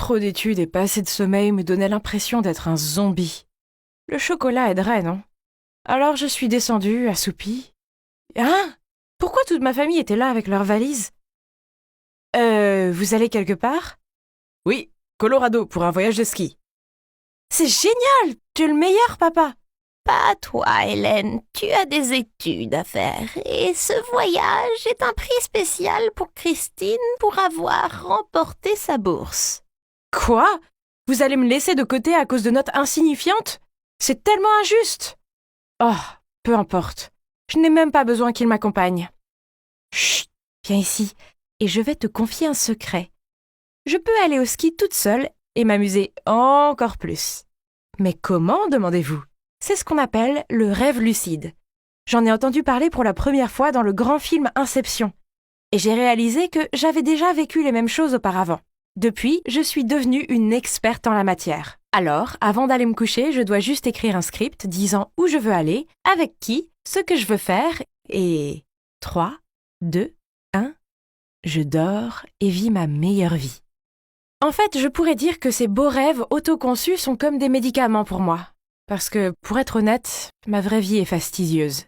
Trop d'études et pas assez de sommeil me donnaient l'impression d'être un zombie. Le chocolat aiderait, non? Alors je suis descendue, assoupie. Hein? Pourquoi toute ma famille était là avec leurs valises? Vous allez quelque part? Oui, Colorado, pour un voyage de ski. C'est génial! Tu es le meilleur, papa! Pas toi, Hélène, tu as des études à faire et ce voyage est un prix spécial pour Christine pour avoir remporté sa bourse. Quoi? Vous allez me laisser de côté à cause de notes insignifiantes? C'est tellement injuste! Oh, peu importe. Je n'ai même pas besoin qu'il m'accompagne. Chut, viens ici, et je vais te confier un secret. Je peux aller au ski toute seule et m'amuser encore plus. Mais comment, demandez-vous? C'est ce qu'on appelle le rêve lucide. J'en ai entendu parler pour la première fois dans le grand film Inception. Et j'ai réalisé que j'avais déjà vécu les mêmes choses auparavant. Depuis, je suis devenue une experte en la matière. Alors, avant d'aller me coucher, je dois juste écrire un script disant où je veux aller, avec qui, ce que je veux faire, et 3, 2, 1, je dors et vis ma meilleure vie. En fait, je pourrais dire que ces beaux rêves autoconçus sont comme des médicaments pour moi. Parce que, pour être honnête, ma vraie vie est fastidieuse.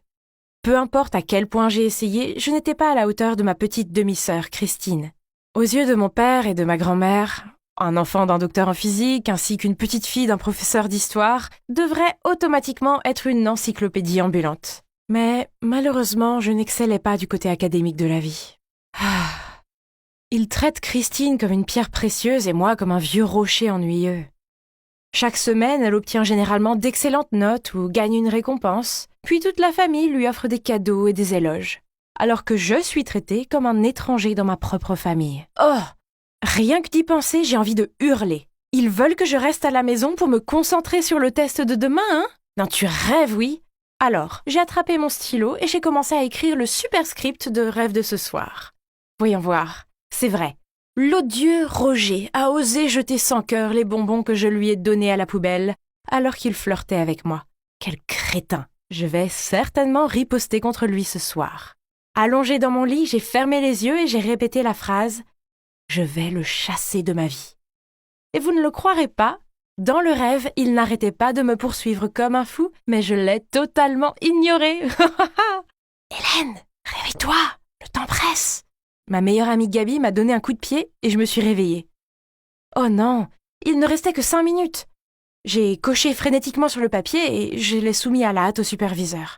Peu importe à quel point j'ai essayé, je n'étais pas à la hauteur de ma petite demi-sœur, Christine. Aux yeux de mon père et de ma grand-mère, un enfant d'un docteur en physique ainsi qu'une petite fille d'un professeur d'histoire devrait automatiquement être une encyclopédie ambulante. Mais malheureusement, je n'excellais pas du côté académique de la vie. Il traite Christine comme une pierre précieuse et moi comme un vieux rocher ennuyeux. Chaque semaine, elle obtient généralement d'excellentes notes ou gagne une récompense, puis toute la famille lui offre des cadeaux et des éloges, alors que je suis traitée comme un étranger dans ma propre famille. Oh! Rien que d'y penser, j'ai envie de hurler. Ils veulent que je reste à la maison pour me concentrer sur le test de demain, hein? Non, tu rêves, oui? Alors, j'ai attrapé mon stylo et j'ai commencé à écrire le super script de rêve de ce soir. Voyons voir. C'est vrai. L'odieux Roger a osé jeter sans cœur les bonbons que je lui ai donnés à la poubelle, alors qu'il flirtait avec moi. Quel crétin! Je vais certainement riposter contre lui ce soir. Allongée dans mon lit, j'ai fermé les yeux et j'ai répété la phrase « Je vais le chasser de ma vie ». Et vous ne le croirez pas, dans le rêve, il n'arrêtait pas de me poursuivre comme un fou, mais je l'ai totalement ignoré. Hélène, réveille-toi, le temps presse. Ma meilleure amie Gabi m'a donné un coup de pied et je me suis réveillée. Oh non, il ne restait que 5 minutes. J'ai coché frénétiquement sur le papier et je l'ai soumis à la hâte au superviseur.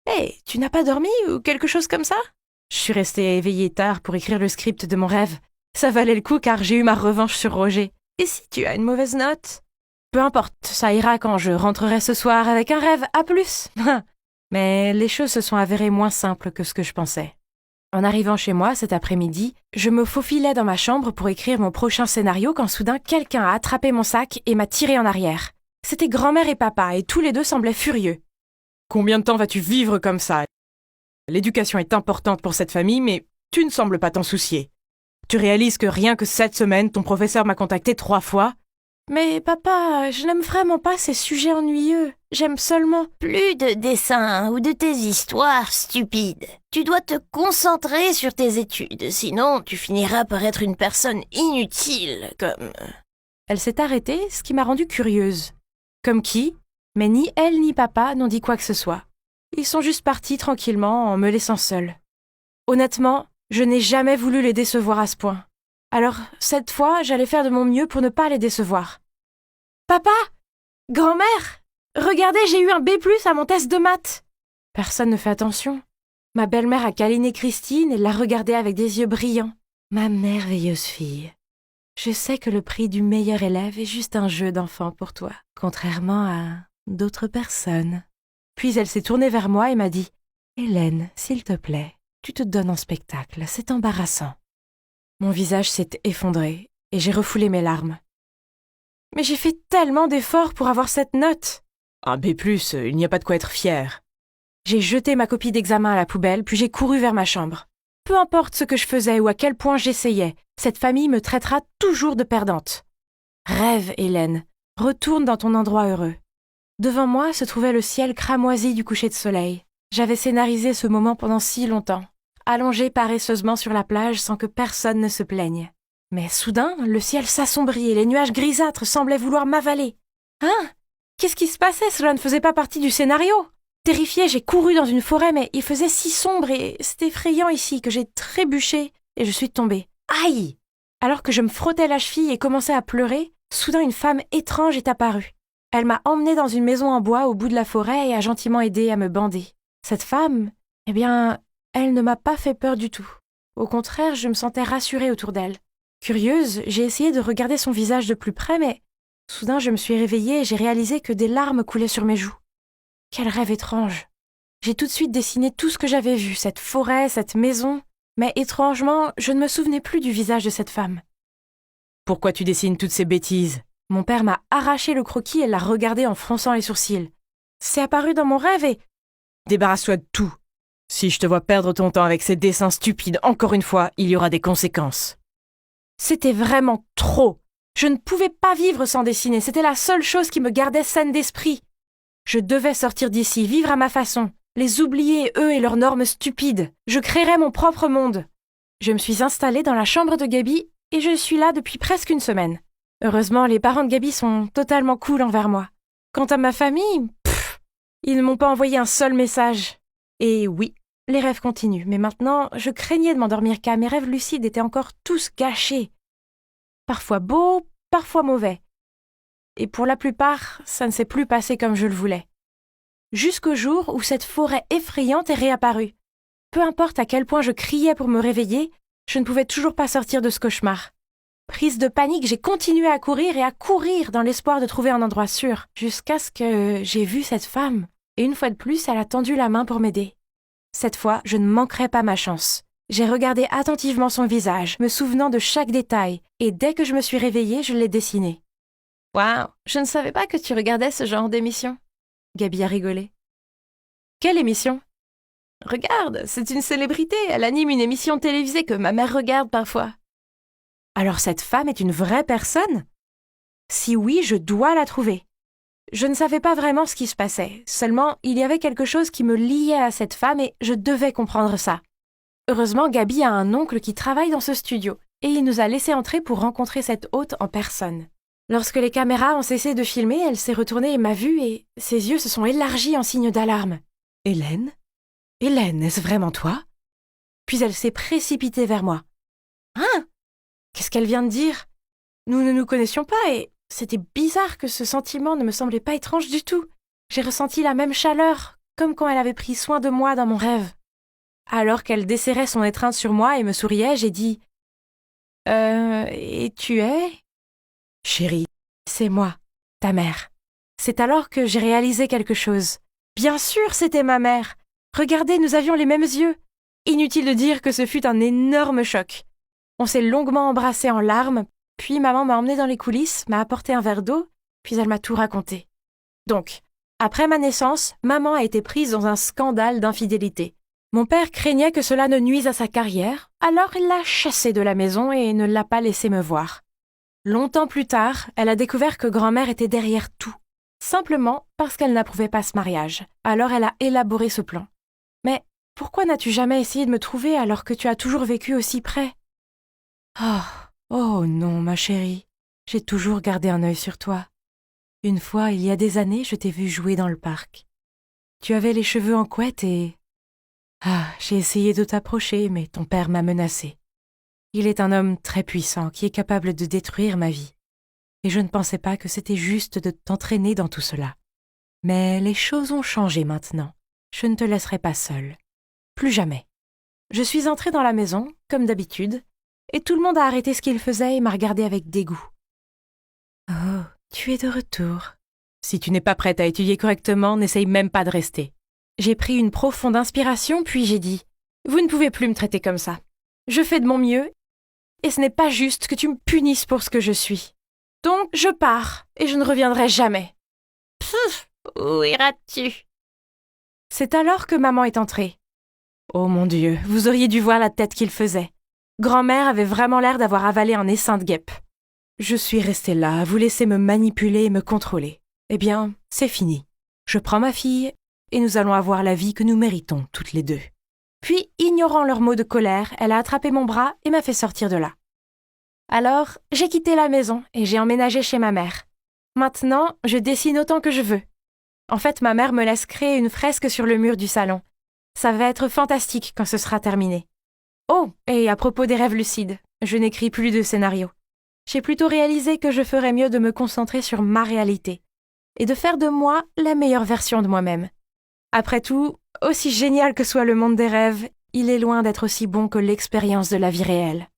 Hé, tu n'as pas dormi ou quelque chose comme ça? Je suis restée éveillée tard pour écrire le script de mon rêve. Ça valait le coup car j'ai eu ma revanche sur Roger. Et si tu as une mauvaise note? Peu importe, ça ira quand je rentrerai ce soir avec un rêve A+. Mais les choses se sont avérées moins simples que ce que je pensais. En arrivant chez moi cet après-midi, je me faufilais dans ma chambre pour écrire mon prochain scénario quand soudain quelqu'un a attrapé mon sac et m'a tiré en arrière. C'était grand-mère et papa et tous les deux semblaient furieux. Combien de temps vas-tu vivre comme ça? L'éducation est importante pour cette famille, mais tu ne sembles pas t'en soucier. Tu réalises que rien que cette semaine, ton professeur m'a contacté 3 fois? Mais papa, je n'aime vraiment pas ces sujets ennuyeux. J'aime seulement... Plus de dessins ou de tes histoires stupides. Tu dois te concentrer sur tes études, sinon tu finiras par être une personne inutile, comme... Elle s'est arrêtée, ce qui m'a rendue curieuse. Comme qui? Mais ni elle ni papa n'ont dit quoi que ce soit. Ils sont juste partis tranquillement en me laissant seule. Honnêtement, je n'ai jamais voulu les décevoir à ce point. Alors, cette fois, j'allais faire de mon mieux pour ne pas les décevoir. Papa! Grand-mère! Regardez, j'ai eu un B+ à mon test de maths! Personne ne fait attention. Ma belle-mère a câliné Christine et l'a regardée avec des yeux brillants. Ma merveilleuse fille. Je sais que le prix du meilleur élève est juste un jeu d'enfant pour toi, contrairement à d'autres personnes. Puis elle s'est tournée vers moi et m'a dit « Hélène, s'il te plaît, tu te donnes en spectacle, c'est embarrassant. » Mon visage s'est effondré et j'ai refoulé mes larmes. Mais j'ai fait tellement d'efforts pour avoir cette note. Un B+, il n'y a pas de quoi être fier. J'ai jeté ma copie d'examen à la poubelle, puis j'ai couru vers ma chambre. Peu importe ce que je faisais ou à quel point j'essayais, cette famille me traitera toujours de perdante. Rêve, Hélène, retourne dans ton endroit heureux. Devant moi se trouvait le ciel cramoisi du coucher de soleil. J'avais scénarisé ce moment pendant si longtemps, allongée paresseusement sur la plage sans que personne ne se plaigne. Mais soudain, le ciel s'assombrit et les nuages grisâtres semblaient vouloir m'avaler. Hein? Qu'est-ce qui se passait? Cela ne faisait pas partie du scénario. Terrifiée, j'ai couru dans une forêt, mais il faisait si sombre et c'était effrayant ici que j'ai trébuché et je suis tombée. Aïe! Alors que je me frottais la cheville et commençais à pleurer, soudain une femme étrange est apparue. Elle m'a emmenée dans une maison en bois au bout de la forêt et a gentiment aidé à me bander. Cette femme, elle ne m'a pas fait peur du tout. Au contraire, je me sentais rassurée autour d'elle. Curieuse, j'ai essayé de regarder son visage de plus près, mais soudain je me suis réveillée et j'ai réalisé que des larmes coulaient sur mes joues. Quel rêve étrange! J'ai tout de suite dessiné tout ce que j'avais vu, cette forêt, cette maison, mais étrangement, je ne me souvenais plus du visage de cette femme. Pourquoi tu dessines toutes ces bêtises? Mon père m'a arraché le croquis et l'a regardé en fronçant les sourcils. C'est apparu dans mon rêve et... Débarrasse-toi de tout. Si je te vois perdre ton temps avec ces dessins stupides, encore une fois, il y aura des conséquences. C'était vraiment trop. Je ne pouvais pas vivre sans dessiner, c'était la seule chose qui me gardait saine d'esprit. Je devais sortir d'ici, vivre à ma façon, les oublier, eux et leurs normes stupides. Je créerais mon propre monde. Je me suis installée dans la chambre de Gaby et je suis là depuis presque une semaine. Heureusement, les parents de Gaby sont totalement cool envers moi. Quant à ma famille, ils ne m'ont pas envoyé un seul message. Et oui, les rêves continuent, mais maintenant, je craignais de m'endormir car mes rêves lucides étaient encore tous gâchés. Parfois beaux, parfois mauvais. Et pour la plupart, ça ne s'est plus passé comme je le voulais. Jusqu'au jour où cette forêt effrayante est réapparue. Peu importe à quel point je criais pour me réveiller, je ne pouvais toujours pas sortir de ce cauchemar. Prise de panique, j'ai continué à courir et à courir dans l'espoir de trouver un endroit sûr, jusqu'à ce que j'ai vu cette femme. Et une fois de plus, elle a tendu la main pour m'aider. Cette fois, je ne manquerai pas ma chance. J'ai regardé attentivement son visage, me souvenant de chaque détail, et dès que je me suis réveillée, je l'ai dessiné. « Waouh, je ne savais pas que tu regardais ce genre d'émission. » Gaby a rigolé. « Quelle émission ?»« Regarde, c'est une célébrité, elle anime une émission télévisée que ma mère regarde parfois. » « Alors cette femme est une vraie personne ? Si oui, je dois la trouver. » Je ne savais pas vraiment ce qui se passait, seulement il y avait quelque chose qui me liait à cette femme et je devais comprendre ça. Heureusement, Gaby a un oncle qui travaille dans ce studio et il nous a laissé entrer pour rencontrer cette hôte en personne. Lorsque les caméras ont cessé de filmer, elle s'est retournée et m'a vue et ses yeux se sont élargis en signe d'alarme. « Hélène ? Hélène, est-ce vraiment toi ?» Puis elle s'est précipitée vers moi. « Hein ? Qu'est-ce qu'elle vient de dire ? Nous ne nous connaissions pas et c'était bizarre que ce sentiment ne me semblait pas étrange du tout. J'ai ressenti la même chaleur, comme quand elle avait pris soin de moi dans mon rêve. Alors qu'elle desserrait son étreinte sur moi et me souriait, j'ai dit « et tu es ?» « Chérie, c'est moi, ta mère. » C'est alors que j'ai réalisé quelque chose. Bien sûr, c'était ma mère. Regardez, nous avions les mêmes yeux. Inutile de dire que ce fut un énorme choc. On s'est longuement embrassés en larmes, puis maman m'a emmenée dans les coulisses, m'a apporté un verre d'eau, puis elle m'a tout raconté. Donc, après ma naissance, maman a été prise dans un scandale d'infidélité. Mon père craignait que cela ne nuise à sa carrière, alors il l'a chassée de la maison et ne l'a pas laissée me voir. Longtemps plus tard, elle a découvert que grand-mère était derrière tout, simplement parce qu'elle n'approuvait pas ce mariage. Alors elle a élaboré ce plan. Mais pourquoi n'as-tu jamais essayé de me trouver alors que tu as toujours vécu aussi près ? Oh non, ma chérie, j'ai toujours gardé un œil sur toi. Une fois, il y a des années, je t'ai vu jouer dans le parc. Tu avais les cheveux en couette et... j'ai essayé de t'approcher, mais ton père m'a menacée. Il est un homme très puissant qui est capable de détruire ma vie. Et je ne pensais pas que c'était juste de t'entraîner dans tout cela. Mais les choses ont changé maintenant. Je ne te laisserai pas seule. Plus jamais. Je suis entrée dans la maison, comme d'habitude, et tout le monde a arrêté ce qu'il faisait et m'a regardé avec dégoût. « Oh, tu es de retour. Si tu n'es pas prête à étudier correctement, n'essaye même pas de rester. » J'ai pris une profonde inspiration, puis j'ai dit « Vous ne pouvez plus me traiter comme ça. Je fais de mon mieux, et ce n'est pas juste que tu me punisses pour ce que je suis. Donc, je pars, et je ne reviendrai jamais. » Pfff, où iras-tu ? C'est alors que maman est entrée. Oh mon Dieu, vous auriez dû voir la tête qu'il faisait. Grand-mère avait vraiment l'air d'avoir avalé un essaim de guêpes. Je suis restée là, à vous laisser me manipuler et me contrôler. Eh bien, c'est fini. Je prends ma fille, et nous allons avoir la vie que nous méritons toutes les deux. Puis, ignorant leurs mots de colère, elle a attrapé mon bras et m'a fait sortir de là. Alors, j'ai quitté la maison et j'ai emménagé chez ma mère. Maintenant, je dessine autant que je veux. En fait, ma mère me laisse créer une fresque sur le mur du salon. Ça va être fantastique quand ce sera terminé. Oh, et à propos des rêves lucides, je n'écris plus de scénario. J'ai plutôt réalisé que je ferais mieux de me concentrer sur ma réalité et de faire de moi la meilleure version de moi-même. Après tout, aussi génial que soit le monde des rêves, il est loin d'être aussi bon que l'expérience de la vie réelle.